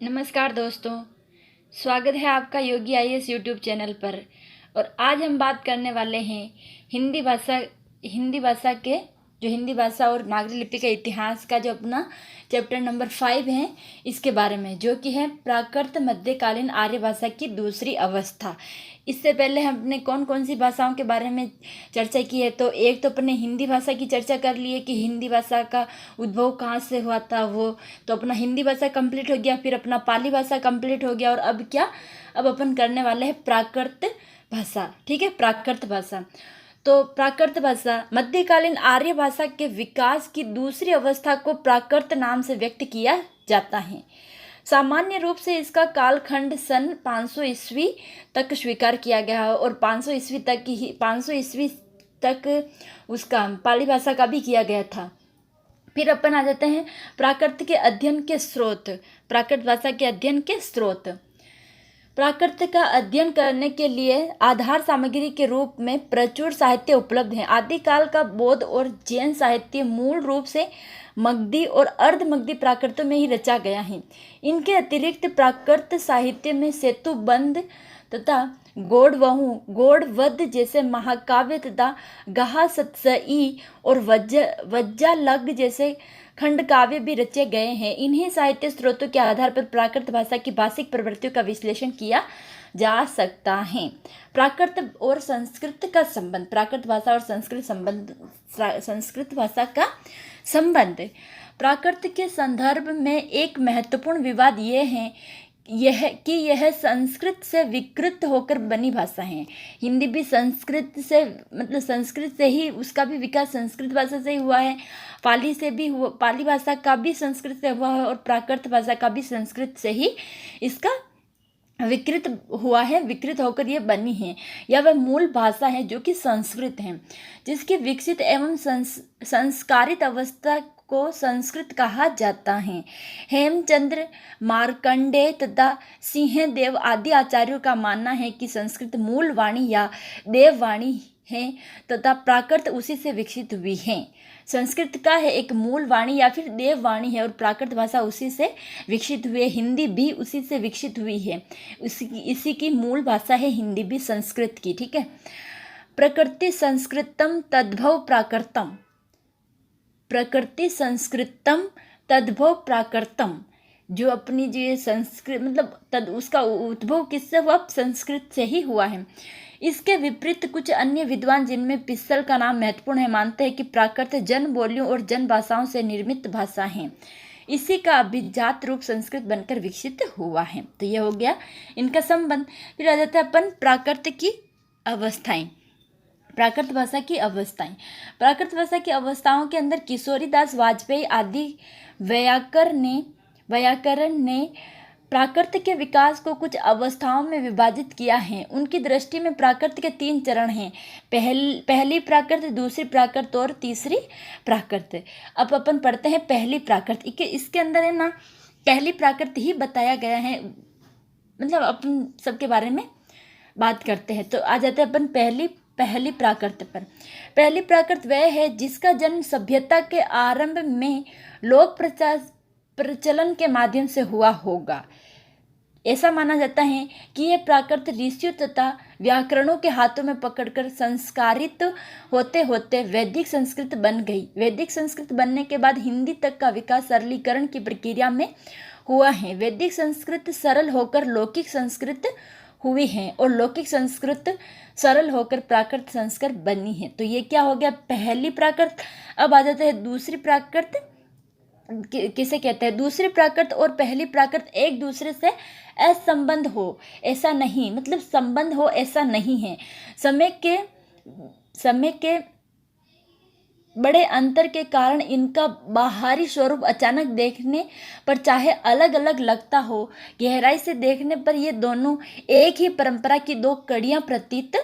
नमस्कार दोस्तों, स्वागत है आपका योगी आईएएस यूट्यूब चैनल पर। और आज हम बात करने वाले हैं हिंदी भाषा और नागरी लिपि के इतिहास का जो अपना चैप्टर नंबर 5 है, इसके बारे में, जो कि है प्राकृत मध्यकालीन आर्य भाषा की दूसरी अवस्था। इससे पहले हमने कौन कौन सी भाषाओं के बारे में चर्चा की है, तो एक तो अपने हिंदी भाषा की चर्चा कर ली है कि हिंदी भाषा का उद्भव कहाँ से हुआ था वो, तो अपना हिंदी भाषा कंप्लीट हो गया। फिर अपना पाली भाषा कंप्लीट हो गया। और अब क्या, अब अपन करने वाले हैं प्राकृत भाषा। ठीक है, प्राकृत भाषा। तो प्राकृत भाषा मध्यकालीन आर्य भाषा के विकास की दूसरी अवस्था को प्राकृत नाम से व्यक्त किया जाता है। सामान्य रूप से इसका कालखंड सन 500 ईस्वी तक स्वीकार किया गया है और 500 ईस्वी तक उसका पाली भाषा का भी किया गया था। फिर अपन आ जाते हैं प्राकृत के अध्ययन के स्रोत, प्राकृत भाषा के अध्ययन के स्रोत। प्राकृत का अध्ययन करने के लिए आधार सामग्री के रूप में प्रचुर साहित्य उपलब्ध है। आदिकाल का बौद्ध और जैन साहित्य मूल रूप से मगधी और अर्ध मगधी प्राकृतों में ही रचा गया है। इनके अतिरिक्त प्राकृत साहित्य में सेतुबंध तथा गौड़वध जैसे महाकाव्य तथा गहासत्सई और वज्जालग जैसे खंड काव्य भी रचे गए हैं। इन्हीं साहित्य स्रोतों के आधार पर प्राकृत भाषा की भाषिक प्रवृत्तियों का विश्लेषण किया जा सकता है। प्राकृत और संस्कृत का संबंध, प्राकृत भाषा और संस्कृत भाषा का संबंध। प्राकृत के संदर्भ में एक महत्वपूर्ण विवाद यह संस्कृत से विकृत होकर बनी भाषा है। हिंदी भी संस्कृत से ही उसका भी विकास संस्कृत भाषा से ही हुआ है। पाली भाषा का भी संस्कृत से हुआ है और प्राकृत भाषा का भी संस्कृत से ही इसका विकृत हुआ है, विकृत होकर ये बनी है। यह वह मूल भाषा है जो कि संस्कृत है, जिसकी विकसित एवं संस्कारित अवस्था को संस्कृत कहा जाता है। हेमचंद्र, मार्कंडेय तथा सिंहदेव आदि आचार्यों का मानना है कि संस्कृत मूल वाणी या देववाणी है तथा प्राकृत उसी से विकसित हुई है। संस्कृत का है एक मूल वाणी या फिर देववाणी है और प्राकृत भाषा उसी से विकसित हुई है। हिंदी भी उसी से विकसित हुई है, इसी की मूल भाषा है हिंदी भी संस्कृत की। ठीक है। प्रकृति संस्कृतम तद्भव प्राकृतम, प्रकृति संस्कृतम तद्भव प्राकृतम, जो अपनी जो ये संस्कृत उसका उद्भव किससे हुआ, संस्कृत से ही हुआ है। इसके विपरीत कुछ अन्य विद्वान, जिनमें पिस्सल का नाम महत्वपूर्ण है, मानते हैं कि प्राकृत जन बोलियों और जन भाषाओं से निर्मित भाषा है। इसी का अभिजात रूप संस्कृत बनकर विकसित हुआ है। तो यह हो गया इनका संबंध। फिर आ जाता है अपन प्राकृत की अवस्थाएं, प्राकृत भाषा की अवस्थाएं। प्राकृत भाषा की अवस्थाओं के अंदर किशोरीदास वाजपेयी आदि व्याकरण ने प्राकृत के विकास को कुछ अवस्थाओं में विभाजित किया है। उनकी दृष्टि में प्राकृत के 3 चरण हैं, पहली प्राकृत, दूसरी प्राकृत और तीसरी प्राकृत। अब अपन पढ़ते हैं पहली प्राकृत। इसके अंदर है ना, पहली प्राकृत ही बताया गया है, अपन सबके बारे में बात करते हैं। तो आ जाते हैं अपन पहली प्राकृत पर। पहली प्राकृत वह है जिसका जन्म सभ्यता के आरंभ में लोक प्रचलन के माध्यम से हुआ होगा। ऐसा माना जाता है कि यह प्राकृत ऋषियों तथा व्याकरणों के हाथों में पकड़कर संस्कारित होते होते वैदिक संस्कृत बन गई। वैदिक संस्कृत बनने के बाद हिंदी तक का विकास सरलीकरण की प्रक्रिया में हुआ है। वैदिक संस्कृत सरल होकर लौकिक संस्कृत हुई है और लौकिक संस्कृत सरल होकर प्राकृत संस्कृत बनी है। तो ये क्या हो गया, पहली प्राकृत। अब आ जाते हैं दूसरी प्राकृत। किसे कहते हैं, दूसरी प्राकृत और पहली प्राकृत एक दूसरे से असंबंध हो ऐसा नहीं, संबंध हो ऐसा नहीं है। समय के बड़े अंतर के कारण इनका बाहरी स्वरूप अचानक देखने पर चाहे अलग अलग लगता हो, गहराई से देखने पर ये दोनों एक ही परंपरा की 2 कड़ियां प्रतीत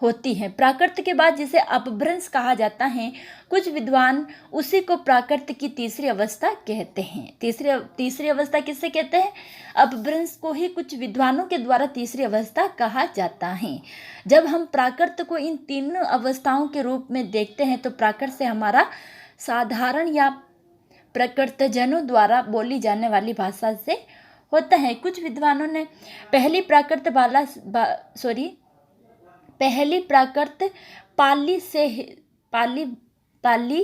होती हैं। प्राकृत के बाद जिसे अपभ्रंश कहा जाता है, कुछ विद्वान उसी को प्राकृत की तीसरी अवस्था कहते हैं। तीसरी अवस्था किससे कहते हैं, अपभ्रंश को ही कुछ विद्वानों के द्वारा तीसरी अवस्था कहा जाता है। जब हम प्राकृत को इन 3 अवस्थाओं के रूप में देखते हैं तो प्राकृत से हमारा साधारण या प्रकृतजनों द्वारा बोली जाने वाली भाषा से होता है। कुछ विद्वानों ने पहली प्राकृत पाली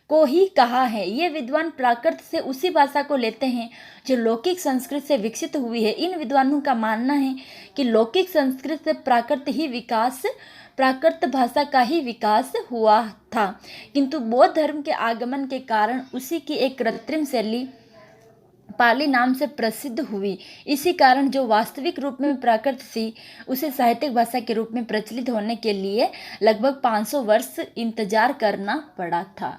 को ही कहा है। ये विद्वान प्राकृत से उसी भाषा को लेते हैं जो लौकिक संस्कृत से विकसित हुई है। इन विद्वानों का मानना है कि लौकिक संस्कृत से प्राकृत भाषा का ही विकास हुआ था, किंतु बौद्ध धर्म के आगमन के कारण उसी की एक कृत्रिम शैली पाली नाम से प्रसिद्ध हुई। इसी कारण जो वास्तविक रूप में प्राकृत थी उसे साहित्यिक भाषा के रूप में प्रचलित होने के लिए लगभग 500 वर्ष इंतजार करना पड़ा था।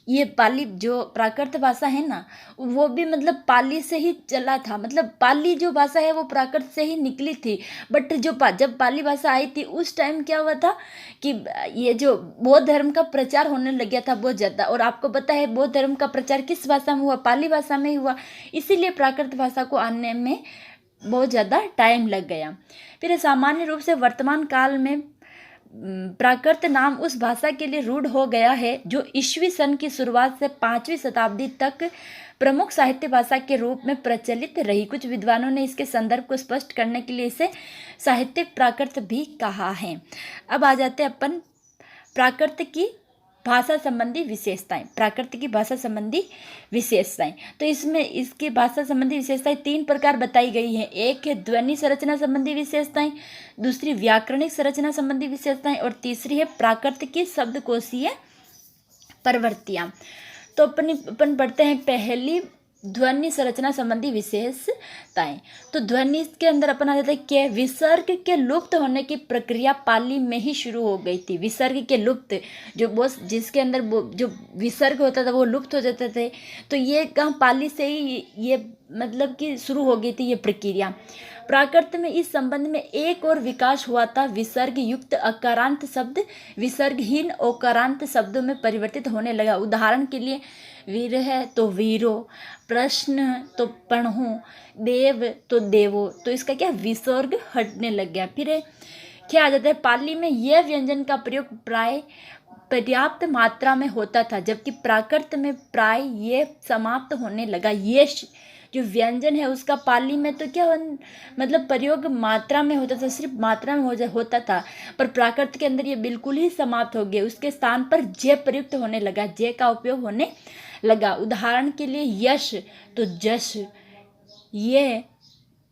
ये पाली जो प्राकृत भाषा है ना, वो भी मतलब पाली से ही चला था। मतलब पाली जो भाषा है वो प्राकृत से ही निकली थी। बट जब पाली भाषा आई थी उस टाइम क्या हुआ था कि ये जो बौद्ध धर्म का प्रचार होने लग गया था बहुत ज़्यादा। और आपको पता है बौद्ध धर्म का प्रचार किस भाषा में हुआ? पाली भाषा में हुआ। इसीलिए प्राकृत भाषा को आने में बहुत ज़्यादा टाइम लग गया। फिर सामान्य रूप से वर्तमान काल में प्राकृत नाम उस भाषा के लिए रूढ़ हो गया है जो ईस्वी सन की शुरुआत से 5वीं शताब्दी तक प्रमुख साहित्य भाषा के रूप में प्रचलित रही। कुछ विद्वानों ने इसके संदर्भ को स्पष्ट करने के लिए इसे साहित्यिक प्राकृत भी कहा है। अब आ जाते हैं अपन प्राकृत की भाषा संबंधी विशेषताएं। प्राकृत की भाषा संबंधी विशेषताएं, तो इसमें इसकी भाषा संबंधी विशेषताएं 3 प्रकार बताई गई हैं। एक है ध्वनि संरचना संबंधी विशेषताएं, दूसरी व्याकरणिक संरचना संबंधी विशेषताएं और तीसरी है प्राकृत की शब्दकोशीय प्रवृत्तियां। तो अपन पढ़ते हैं पहली ध्वनि संरचना संबंधी विशेषताएं। तो ध्वनि के अंदर अपन आ जाता है कि विसर्ग के लुप्त होने की प्रक्रिया पाली में ही शुरू हो गई थी। विसर्ग के लुप्त जिसके अंदर जो विसर्ग होता था वो लुप्त हो जाते थे, तो ये कहाँ पाली से ही ये मतलब कि शुरू हो गई थी ये प्रक्रिया। प्राकृत में इस संबंध में एक और विकास हुआ था। विसर्ग युक्त अकारांत शब्द विसर्गहीन ओकारांत शब्दों में परिवर्तित होने लगा। उदाहरण के लिए वीर है तो वीरो, प्रश्न तो पढ़ो, देव तो देवो, तो इसका क्या विसर्ग हटने लग गया। फिर क्या आ जाता है पाली में यह व्यंजन का प्रयोग प्राय पर्याप्त मात्रा में होता था, जबकि प्राकृत में प्राय ये समाप्त होने लगा। ये जो व्यंजन है उसका पाली में तो क्या मतलब प्रयोग मात्रा में होता था, सिर्फ मात्रा में होता था, पर प्राकृत के अंदर ये बिल्कुल ही समाप्त हो गया। उसके स्थान पर जे प्रयुक्त होने लगा, जे का उपयोग होने लगा। उदाहरण के लिए यश तो जश, ये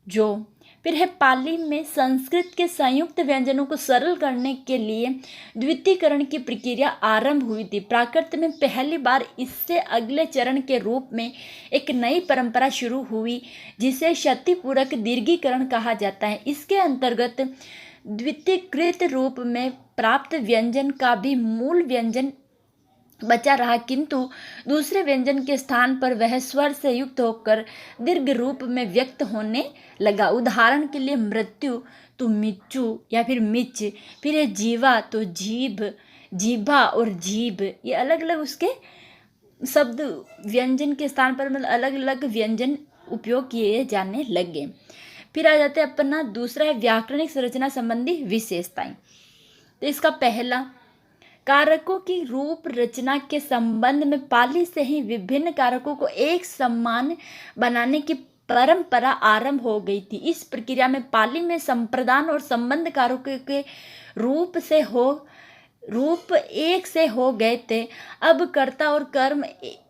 जो। फिर है पाली में संस्कृत के संयुक्त व्यंजनों को सरल करने के लिए द्वितीयकरण की प्रक्रिया आरंभ हुई थी। प्राकृत में पहली बार इससे अगले चरण के रूप में एक नई परंपरा शुरू हुई जिसे क्षतिपूरक दीर्घीकरण कहा जाता है। इसके अंतर्गत द्वितीयकृत रूप में प्राप्त व्यंजन का भी मूल व्यंजन बचा रहा, किंतु दूसरे व्यंजन के स्थान पर वह स्वर से युक्त होकर दीर्घ रूप में व्यक्त होने लगा। उदाहरण के लिए मृत्यु तो मिच्चू या फिर मिच, फिर है जीवा तो जीभ, जीभा और जीभ, ये अलग अलग उसके शब्द व्यंजन के स्थान पर मतलब अलग अलग व्यंजन उपयोग किए जाने लगे। फिर आ जाते हैं अपना दूसरा है व्याकरणिक संरचना संबंधी विशेषताएं। तो इसका पहला, कारकों की रूप रचना के संबंध में पाली से ही विभिन्न कारकों को एक समान बनाने की परंपरा आरंभ हो गई थी। इस प्रक्रिया में पाली में संप्रदान और संबंध कारकों के रूप एक से हो गए थे। अब कर्ता और कर्म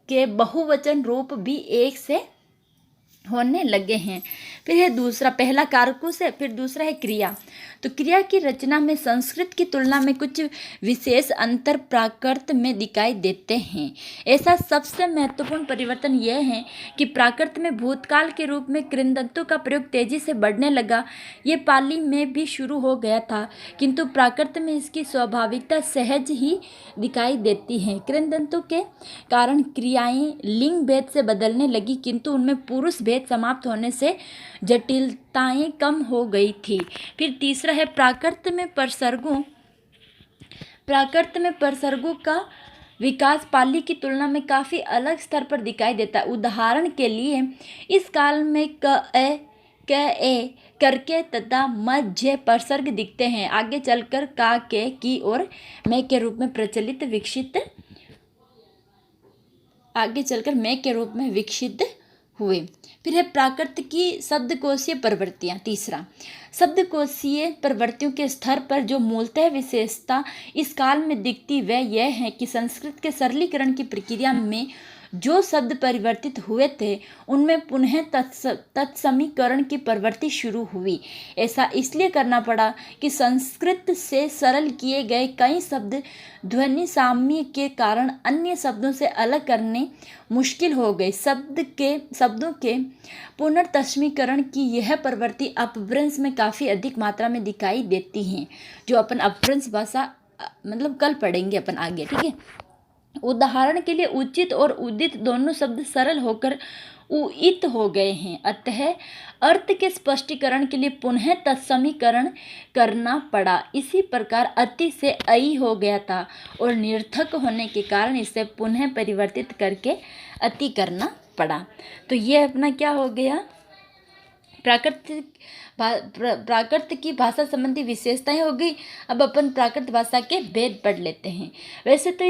के बहुवचन रूप भी एक से होने लगे हैं। फिर है दूसरा, पहला कारकों से, फिर दूसरा है क्रिया। तो क्रिया की रचना में संस्कृत की तुलना में कुछ विशेष अंतर प्राकृत में दिखाई देते हैं। ऐसा सबसे महत्वपूर्ण परिवर्तन यह है कि प्राकृत में भूतकाल के रूप में कृदंतों का प्रयोग तेजी से बढ़ने लगा। ये पाली में भी शुरू हो गया था, किंतु प्राकृत में इसकी स्वाभाविकता सहज ही दिखाई देती है। कृदंतों के कारण क्रियाएं लिंग भेद से बदलने लगी, किंतु उनमें पुरुष भेद समाप्त होने से जटिलताएं कम हो गई थी। फिर तीसरा है प्राकृत में प्रसर्गों का विकास पाली की तुलना में काफ़ी अलग स्तर पर दिखाई देता है। उदाहरण के लिए इस काल में क ए करके तथा मध्य प्रसर्ग दिखते हैं। आगे चलकर का, के, की और मैं के रूप में विकसित हुए। फिर है प्राकृत की शब्दकोशीय प्रवृत्तियाँ। तीसरा, शब्दकोशीय प्रवृत्तियों के स्तर पर जो मूलतः विशेषता इस काल में दिखती वह यह है कि संस्कृत के सरलीकरण की प्रक्रिया में जो शब्द परिवर्तित हुए थे उनमें पुनः तत्समीकरण की प्रवृत्ति शुरू हुई। ऐसा इसलिए करना पड़ा कि संस्कृत से सरल किए गए कई शब्द ध्वनि साम्य के कारण अन्य शब्दों से अलग करने मुश्किल हो गए। शब्दों के पुनर्तस्मीकरण की यह प्रवृत्ति अपभ्रंश में काफ़ी अधिक मात्रा में दिखाई देती हैं, जो अपन अपभ्रंश भाषा मतलब कल पढ़ेंगे अपन आगे, ठीक है। उदाहरण के लिए उचित और उदित दोनों शब्द सरल होकर उइत हो गए हैं, अतः अर्थ के स्पष्टीकरण के लिए पुनः तत्समीकरण करना पड़ा। इसी प्रकार अति से अई हो गया था और निरर्थक होने के कारण इसे पुनः परिवर्तित करके अति करना पड़ा। तो ये अपना क्या हो गया, प्राकृत की भाषा संबंधी विशेषताएं हो गई। अब अपन प्राकृत भाषा के भेद पढ़ लेते हैं। वैसे तो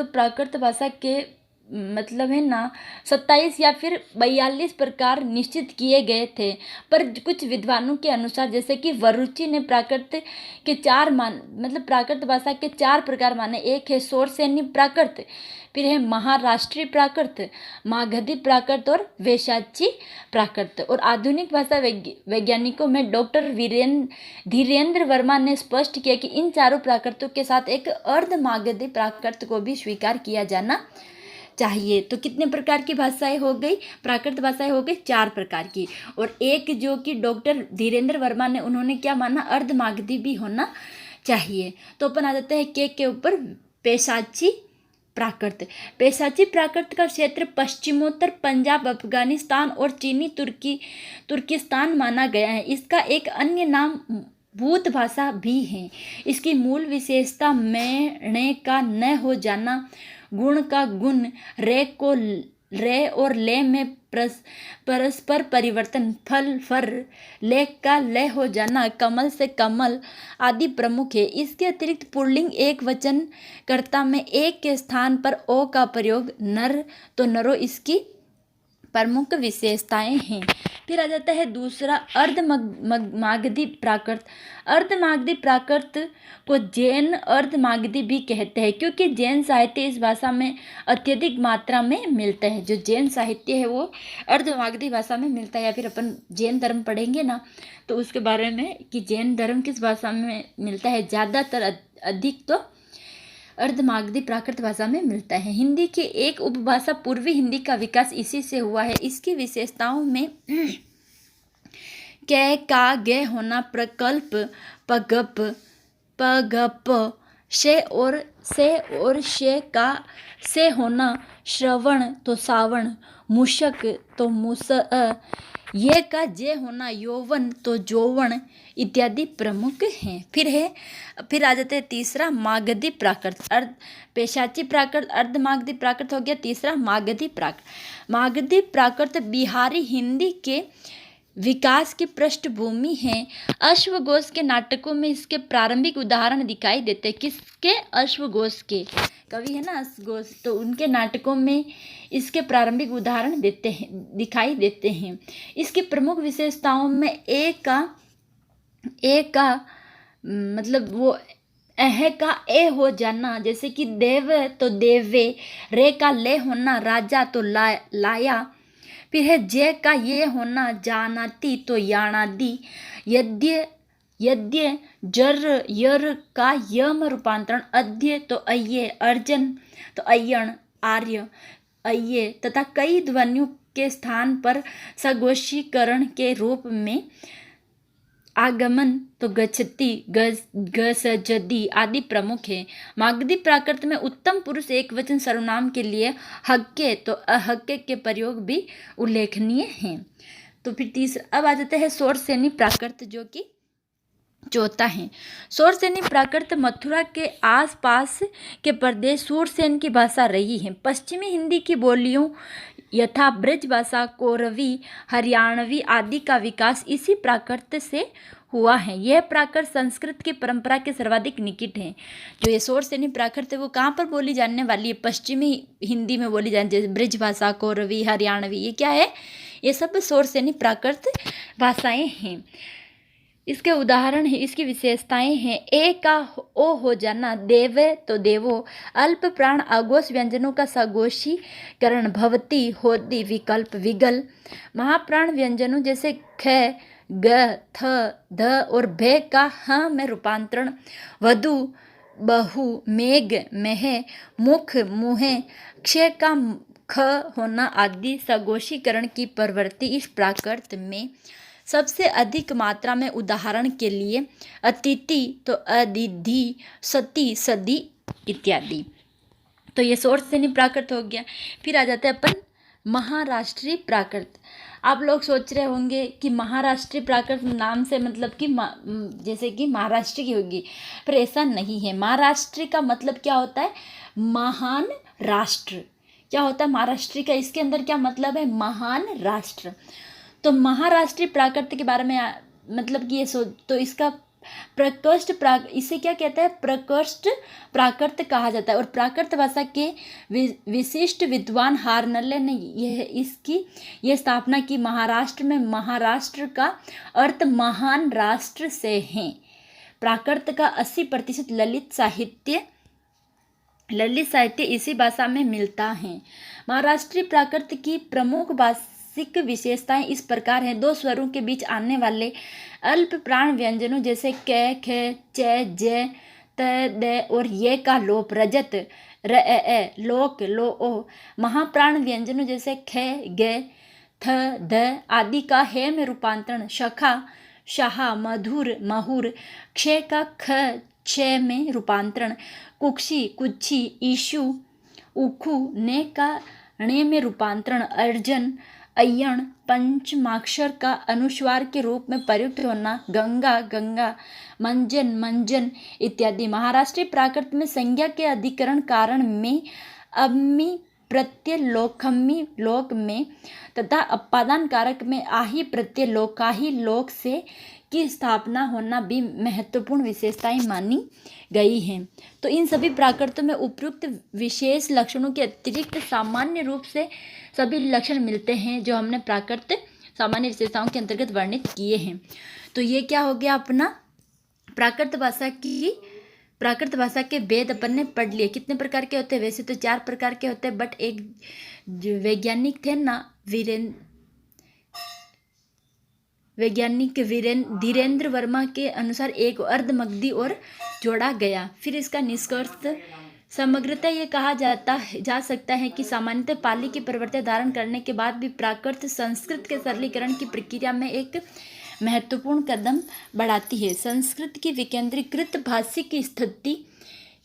प्राकृत भाषा के मतलब है ना 27 या फिर 42 प्रकार निश्चित किए गए थे, पर कुछ विद्वानों के अनुसार जैसे कि वरुचि ने प्राकृत भाषा के 4 प्रकार माने। एक है शोरसेनी प्राकृत, फिर है महाराष्ट्रीय प्राकृत, मागधी प्राकृत और वैशाची प्राकृत। और आधुनिक भाषा वैज्ञानिकों में डॉक्टर धीरेन्द्र वर्मा ने स्पष्ट किया कि इन चारों प्राकृतों के साथ एक अर्धमागधी प्राकृत को भी स्वीकार किया जाना चाहिए। तो कितने प्रकार की भाषाएं हो गई, प्राकृत भाषाएं हो गई 4 प्रकार की। और एक जो कि डॉक्टर धीरेन्द्र वर्मा ने उन्होंने क्या माना, अर्धमागधी भी होना चाहिए। तो अपन आ जाते हैं के ऊपर पेशाची प्राकृत। पेशाची प्राकृत का क्षेत्र पश्चिमोत्तर पंजाब, अफगानिस्तान और चीनी तुर्किस्तान माना गया है। इसका एक अन्य नाम भूत भाषा भी है। इसकी मूल विशेषता में णे का न हो जाना, गुण का गुण, रे और ले में परस्पर परिवर्तन, फल फर, ले का ले हो जाना, कमल से कमल आदि प्रमुख है। इसके अतिरिक्त पुल्लिंग एक वचन कर्ता में एक के स्थान पर ओ का प्रयोग, नर तो नरो इसकी प्रमुख विशेषताएं हैं। फिर आ जाता है दूसरा अर्धमागधी प्राकृत। अर्धमागधी प्राकृत को जैन अर्धमागधी भी कहते हैं, क्योंकि जैन साहित्य इस भाषा में अत्यधिक मात्रा में मिलता है। जो जैन साहित्य है वो अर्धमागधी भाषा में मिलता है। या फिर अपन जैन धर्म पढ़ेंगे ना तो उसके बारे में कि जैन धर्म किस भाषा में मिलता है, ज़्यादातर अधिक तो अर्धमागधी प्राकृत भाषा में मिलता है। हिंदी की एक उपभाषा पूर्वी हिंदी का विकास इसी से हुआ है। इसकी विशेषताओं में कै का गे होना, प्रकल्प पगप पगप, से और शे का से होना, श्रवण तो सावण, मूषक तो मूस, ये का जे होना, यौवन तो जौवन इत्यादि प्रमुख हैं। फिर आ जाते हैं तीसरा मागधी प्राकृत। पेशाची प्राकृत अर्धमागधी प्राकृत हो गया। तीसरा मागधी प्राकृत। मागधी प्राकृत बिहारी हिंदी के विकास की पृष्ठभूमि है। अश्वघोष के नाटकों में इसके प्रारंभिक उदाहरण दिखाई देते हैं। किसके? अश्वघोष के कवि है ना अश्वघोष, तो उनके नाटकों में इसके प्रारंभिक उदाहरण दिखाई देते हैं। इसकी प्रमुख विशेषताओं में एक का मतलब वो अह का ए हो जाना, जैसे कि देव तो देवे, रे का ले होना, राजा तो लाया। फिर है जय का ये होना, जानाती तो याणादी, यद्य जर यर का यम रूपांतरण, अद्य तो अय्ये, अर्जन तो अय्यण, आर्य अय्ये, तथा कई ध्वनियों के स्थान पर सगोशीकरण के रूप में आगमन तो गच्छति, गसजदी आदि प्रमुख है। मागधी प्राकृत में उत्तम पुरुष एक वचन सर्वनाम के लिए हक्के तो अहक्के के प्रयोग भी उल्लेखनीय हैं। तो फिर तीसरा अब आ जाते हैं शोरसेनी प्राकृत, जो कि चौथा है। शोरसेनी प्राकृत मथुरा के आसपास के प्रदेश शूरसेन की भाषा रही है। पश्चिमी हिंदी की बोलियों यथा ब्रज भाषा, कोरवी, हरियाणवी आदि का विकास इसी प्राकृत से हुआ है। यह प्राकृत संस्कृत की परंपरा के सर्वाधिक निकट है। जो ये सोर्स यानी प्राकृत है वो कहाँ पर बोली जाने वाली है? पश्चिमी हिंदी में बोली जाने, जैसे ब्रिज भाषा, कौरवी, हरियाणवी, ये क्या है? ये सब सोर्स यानी प्राकृत भाषाएं हैं। इसके उदाहरण है, इसकी विशेषताएं हैं। ए का ओ हो जाना, देव तो देवो, अल्प प्राण आगोश व्यंजनों का सगोशीकरण, भवती, होती, विकल्प, विगल। महाप्राण व्यंजनों जैसे ख, ग, थ, ध और भे का ह में रूपांतरण, वधु, बहु, मेघ, मेह, मुख, मुहे, क्षय का ख होना आदि सगोशीकरण की प्रवृत्ति इस प्राकृत में सबसे अधिक मात्रा में। उदाहरण के लिए अतिथि तो अदिधि, सती, सदी इत्यादि। तो ये सोर्स से नहीं प्राकृत हो गया। फिर आ जाते हैं अपन महाराष्ट्रीय प्राकृत। आप लोग सोच रहे होंगे कि महाराष्ट्रीय प्राकृत नाम से मतलब कि जैसे कि महाराष्ट्र की होगी, पर ऐसा नहीं है। महाराष्ट्र का मतलब क्या होता है? महान राष्ट्र। क्या होता है महाराष्ट्र का? इसके अंदर क्या मतलब है? महान राष्ट्र। तो महाराष्ट्रीय प्राकृत के बारे में मतलब कि ये तो इसका प्रकृष्ट इसे क्या कहते हैं? प्रकृष्ट प्राकृत कहा जाता है। और प्राकृत भाषा के विशिष्ट विद्वान हार्नले ने यह स्थापना की। महाराष्ट्र में महाराष्ट्र का अर्थ महान राष्ट्र से है। प्राकृत का 80% ललित साहित्य इसी भाषा में मिलता है। महाराष्ट्रीय प्राकृत की प्रमुख भाषिक विशेषताएं इस प्रकार हैं। दो स्वरों के बीच आने वाले अल्प प्राण व्यंजनों जैसे क, ख, च, ज, त, द और ये का लोप, रजत, र, लोक, लो, ओ। महाप्राण व्यंजनों जैसे ख, ग, थ, ध आदि का हे में रूपांतरण, शखा, शाह, मधुर, महुर। क्षय का ख, क्षय में रूपांतरण, कुक्षी, कुच्छी, ईशु, उखु। ने का णे में रूपांतरण, अर्जन, अय्यण। पंचमाक्षर का अनुस्वार के रूप में प्रयुक्त होना, गंगा, गंगा, मंजन, मंजन इत्यादि। महाराष्ट्रीय प्राकृत में संज्ञा के अधिकरण कारण में अम्मी प्रत्यय लोकम्मी लोक में तथा अपादान कारक में आही प्रत्यय लोकाही लोक से की स्थापना होना भी महत्वपूर्ण विशेषताएं मानी गई हैं। तो इन सभी प्राकृतों में उपयुक्त विशेष लक्षणों के अतिरिक्त सामान्य रूप से सभी लक्षण मिलते हैं जो हमने प्राकृत सामान्य विशेषताओं के अंतर्गत वर्णित किए हैं। तो ये क्या हो गया अपना प्राकृत भाषा के भेद अपन ने पढ़ लिए। कितने प्रकार के होते हैं? वैसे तो 4 प्रकार के होते हैं, बट एक जो वैज्ञानिक थे ना धीरेन्द्र वर्मा के अनुसार एक अर्धमगधी और जोड़ा गया। फिर इसका निष्कर्ष समग्रतः ये कहा जा सकता है कि सामान्यतः पाली की प्रवृत्ति धारण करने के बाद भी प्राकृत संस्कृत के सरलीकरण की प्रक्रिया में एक महत्वपूर्ण कदम बढ़ाती है। संस्कृत की विकेंद्रीकृत भाषिक स्थिति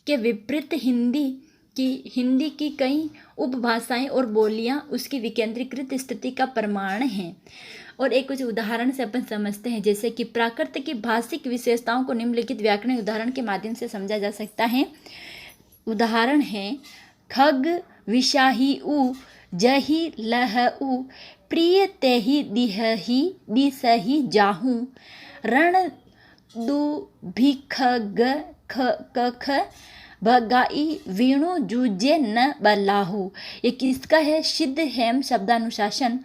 के विपरीत हिंदी की कई उपभाषाएं और बोलियां उसकी विकेंद्रीकृत स्थिति का प्रमाण हैं। और एक कुछ उदाहरण से अपन समझते हैं, जैसे कि प्राकृत की भाषिक विशेषताओं को निम्नलिखित व्याकरण उदाहरण के माध्यम से समझा जा सकता है। उदाहरण है खग, विशाही उ, जही, लह उ, प्रिय तेहि दिहहि, दिसहि जाहू, रण दु भिखग कख, भगाई वीणु जूझे न बलाहू। ये किसका है? सिद्ध हेम शब्दानुशासन।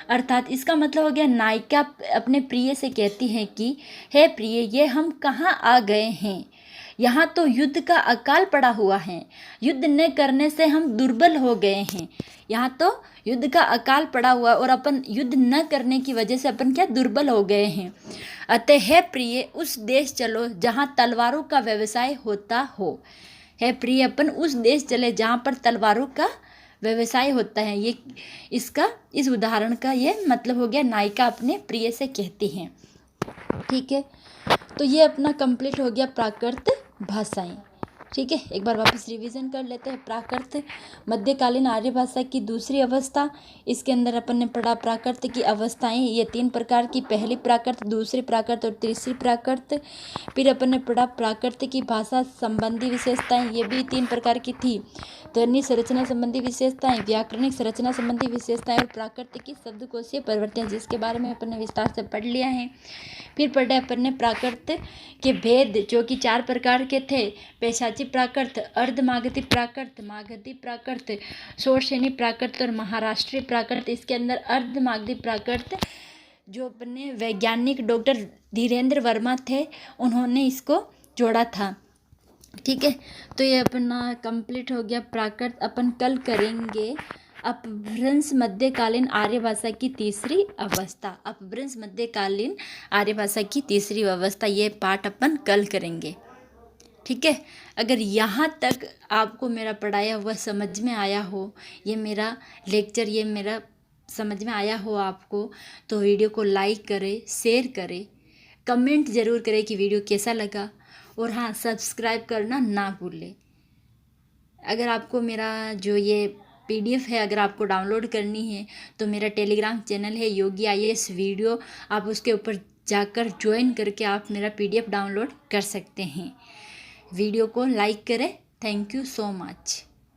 अर्थात इसका मतलब हो गया नायिका अपने प्रिय से कहती है कि हे प्रिय, ये हम कहाँ आ गए हैं? यहाँ तो युद्ध का अकाल पड़ा हुआ है। युद्ध न करने से हम दुर्बल हो गए हैं। यहाँ तो युद्ध का अकाल पड़ा हुआ और अपन युद्ध न करने की वजह से अपन क्या दुर्बल हो गए हैं। अतः हे प्रिय, उस देश चलो जहाँ तलवारों का व्यवसाय होता हो। हे प्रिय, अपन उस देश चले जहाँ पर तलवारों का व्यवसाय होता है। ये इस उदाहरण का ये मतलब हो गया नायिका अपने प्रिय से कहती हैं। ठीक है, तो ये अपना कंप्लीट हो गया प्राकृत भाषाएं। ठीक है, एक बार वापस रिवीजन कर लेते हैं। प्राकृत मध्यकालीन आर्य भाषा की दूसरी अवस्था, इसके अंदर अपन ने पढ़ा प्राकृत की अवस्थाएं, ये 3 प्रकार की, पहली प्राकृत, दूसरी प्राकृत और तीसरी प्राकृत। फिर अपन ने पढ़ा प्राकृत की भाषा संबंधी विशेषताएं, ये भी 3 प्रकार की थी, ध्वनि संरचना संबंधी विशेषताएं, व्याकरणिक संरचना संबंधी विशेषताएं और प्राकृत की शब्दकोशीय परिवर्तन, जिसके बारे में अपन ने विस्तार से पढ़ लिया है। फिर पढ़े अपन ने प्राकृत के भेद, जो कि 4 प्रकार के थे, पैशाची प्राकृत, अर्धमागधी प्राकृत, मागधी प्राकृत, शोरसेनी प्राकृत और महाराष्ट्रीय प्राकृत। इसके अंदर अर्धमागधी प्राकृत जो अपने वैज्ञानिक डॉक्टर धीरेन्द्र वर्मा थे, उन्होंने इसको जोड़ा था। ठीक है, तो ये अपना कंप्लीट हो गया प्राकृत। अपन कल करेंगे अपभ्रंश मध्यकालीन आर्य भाषा की तीसरी अवस्था, अपभ्रंश मध्यकालीन आर्य भाषा की तीसरी अवस्था, ये पाठ अपन कल करेंगे। ठीक है, अगर यहाँ तक आपको मेरा पढ़ाया हुआ समझ में आया हो, ये मेरा लेक्चर, ये मेरा समझ में आया हो आपको, तो वीडियो को लाइक करें, शेयर करें, कमेंट ज़रूर करें कि वीडियो कैसा लगा, और हाँ, सब्सक्राइब करना ना भूलें। अगर आपको मेरा जो ये PDF है, अगर आपको डाउनलोड करनी है, तो मेरा टेलीग्राम चैनल है योगी IAS वीडियो, आप उसके ऊपर जाकर ज्वाइन करके आप मेरा PDF डाउनलोड कर सकते हैं। वीडियो को लाइक करें। Thank you so much.